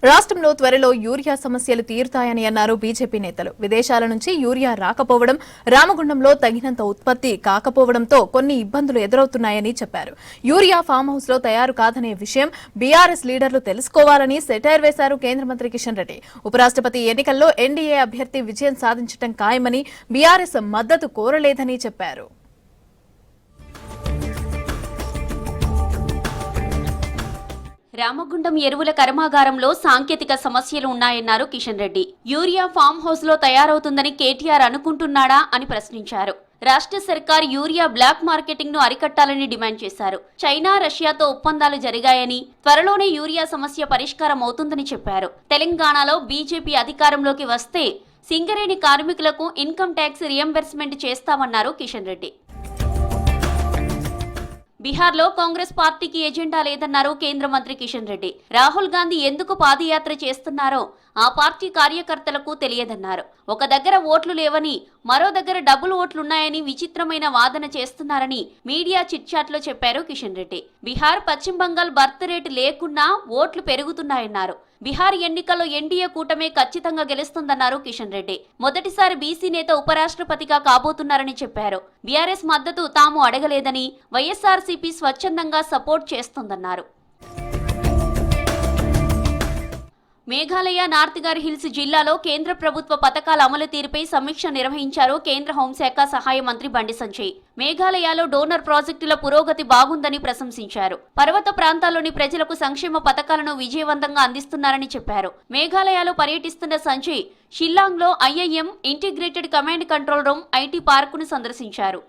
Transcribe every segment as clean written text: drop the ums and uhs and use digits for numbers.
రాష్ట్రంలో త్వరలో యూరియా సమస్యలు తీరుతాయని అన్నారు బీజేపీ నేతలు. విదేశాల నుంచి యూరియా రాకపోవడం, రామగుండంలో తగినంత ఉత్పత్తి కాకపోవడంతో కొన్ని ఇబ్బందులు ఎదురవుతున్నాయని చెప్పారు. యూరియా ఫామ్ హౌస్ లో తయారు కాదనే విషయం బీఆర్ఎస్ లీడర్లు తెలుసుకోవాలని సెటైర్ వేశారు కేంద్ర మంత్రి కిషన్ రెడ్డి. ఉపరాష్ట్రపతి ఎన్నికల్లో ఎన్డీఏ అభ్యర్థి విజయం సాధించడం ఖాయమని, బీఆర్ఎస్ మద్దతు కోరలేదని చెప్పారు. రామగుండం ఎరువుల కర్మాగారంలో సాంకేతిక సమస్యలు ఉన్నాయన్నారు Kishan Reddy. Urea farm house లో తయారవుతుందని కేటీఆర్ అనుకుంటున్నాడా అని ప్రశ్నించారు. రాష్ట్ర సర్కార్ యూరియా బ్లాక్ మార్కెటింగ్ ను అరికట్టాలని డిమాండ్ చేశారు. చైనా, రష్యాతో ఒప్పందాలు జరిగాయని, త్వరలోనే యూరియా సమస్య పరిష్కారం అవుతుందని చెప్పారు. తెలంగాణలో బీజేపీ అధికారంలోకి వస్తే సింగరేణి కార్మికులకు ఇన్కమ్ ట్యాక్స్ రియంబర్స్మెంట్ చేస్తామన్నారు కిషన్ రెడ్డి. బీహార్లో కాంగ్రెస్ పార్టీకి ఎజెండా లేదన్నారు కేంద్ర మంత్రి కిషన్ రెడ్డి. రాహుల్ గాంధీ ఎందుకు పాదయాత్ర చేస్తున్నారో ఆ పార్టీ కార్యకర్తలకు తెలియదన్నారు. ఒక దగ్గర ఓట్లు లేవని, మరో దగ్గర డబుల్ ఓట్లున్నాయని విచిత్రమైన వాదన చేస్తున్నారని మీడియా చిట్చాట్లో చెప్పారు కిషన్ రెడ్డి. బీహార్, పశ్చిమ బంగాల్ బర్త్ రేటు లేకున్నా ఓట్లు పెరుగుతున్నాయన్నారు. బీహార్ ఎన్నికల్లో ఎన్డీఏ కూటమే ఖచ్చితంగా గెలుస్తుందన్నారు కిషన్ రెడ్డి. మొదటిసారి బీసీ నేత ఉపరాష్ట్రపతిగా కాబోతున్నారని చెప్పారు. బీఆర్ఎస్ మద్దతు తాము అడగలేదని, వైఎస్ఆర్సీపీ స్వచ్ఛందంగా సపోర్ట్ చేస్తోందన్నారు. మేఘాలయ నార్త్గార్ హిల్స్ జిల్లాలో కేంద్ర ప్రభుత్వ పథకాల అమలు తీరుపై సమీక్ష నిర్వహించారు కేంద్ర హోంశాఖ సహాయ మంత్రి బండి సంజయ్. మేఘాలయలో డోనర్ ప్రాజెక్టుల పురోగతి బాగుందని ప్రశంసించారు. పర్వత ప్రాంతాల్లోని ప్రజలకు సంక్షేమ పథకాలను విజయవంతంగా అందిస్తున్నారని చెప్పారు. మేఘాలయలో పర్యటిస్తున్న సంజయ్ షిల్లాంగ్లో IIM integrated command control room, IT పార్కును సందర్శించారు.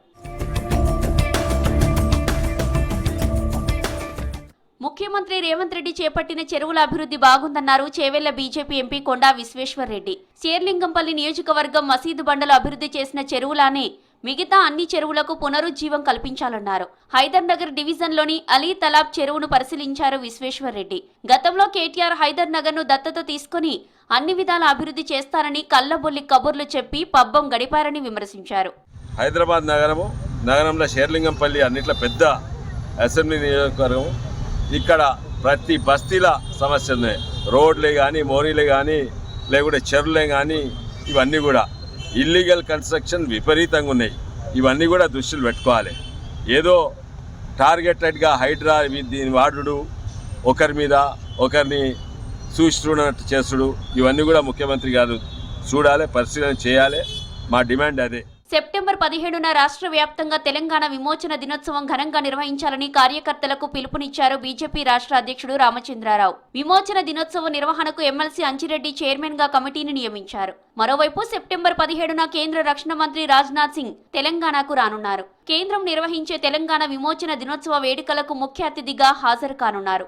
ముఖ్యమంత్రి రేవంత్ రెడ్డి చేపట్టిన చెరువుల అభివృద్ధి బాగుందన్నారు చేవెళ్ల బీజేపీ ఎంపీ కొండా విశ్వేశ్వర్ రెడ్డి. శేర్లింగంపల్లి నియోజకవర్గం మసీదు బండలో అభివృద్ధి చేసిన చెరువులానే మిగతా అన్ని చెరువులకు పునరుజ్జీవం కల్పించాలన్నారు. హైదర్ నగర్ డివిజన్లోని అలీ తలాబ్ చెరువును పరిశీలించారు విశ్వేశ్వర్ రెడ్డి. గతంలో కేటీఆర్ హైదర్ నగర్ ను దత్తత తీసుకుని అన్ని విధాల అభివృద్ధి చేస్తారని కల్లబొల్లి కబుర్లు చెప్పి పబ్బం గడిపారని విమర్శించారు. హైదరాబాద్ నగరంలో శేర్లింగంపల్లి అన్నిట్లో పెద్ద అసెంబ్లీ నియోజకవర్గం. ఇక్కడ ప్రతి బస్తీల సమస్య ఉన్నాయి. రోడ్లే కానీ, మోరీలే కానీ, లేకుంటే చెరువులే కానీ, ఇవన్నీ కూడా ఇల్లీగల్ కన్స్ట్రక్షన్ విపరీతంగా ఉన్నాయి. ఇవన్నీ కూడా దృష్టిలో పెట్టుకోవాలి. ఏదో టార్గెటెడ్గా హైడ్రా దీని వాడుడు, ఒకరి మీద ఒకరిని సూచిస్తున్నట్టు చేసుడు, ఇవన్నీ కూడా ముఖ్యమంత్రి గారు చూడాలి, పరిశీలన చేయాలి. మా డిమాండ్ అదే. సెప్టెంబర్ 17న రాష్ట్ర వ్యాప్తంగా తెలంగాణ విమోచన దినోత్సవం ఘనంగా నిర్వహించాలని కార్యకర్తలకు పిలుపునిచ్చారు బీజేపీ రాష్ట్ర అధ్యక్షుడు రామచంద్రారావు. విమోచన దినోత్సవ నిర్వహణకు ఎమ్మెల్సీ అంజిరెడ్డి చైర్మన్ గా కమిటీని నియమించారు. మరోవైపు సెప్టెంబర్ 17న కేంద్ర రక్షణ మంత్రి రాజ్నాథ్ సింగ్ తెలంగాణకు రానున్నారు. కేంద్రం నిర్వహించే తెలంగాణ విమోచన దినోత్సవ వేడుకలకు ముఖ్య అతిథిగా హాజరు కానున్నారు.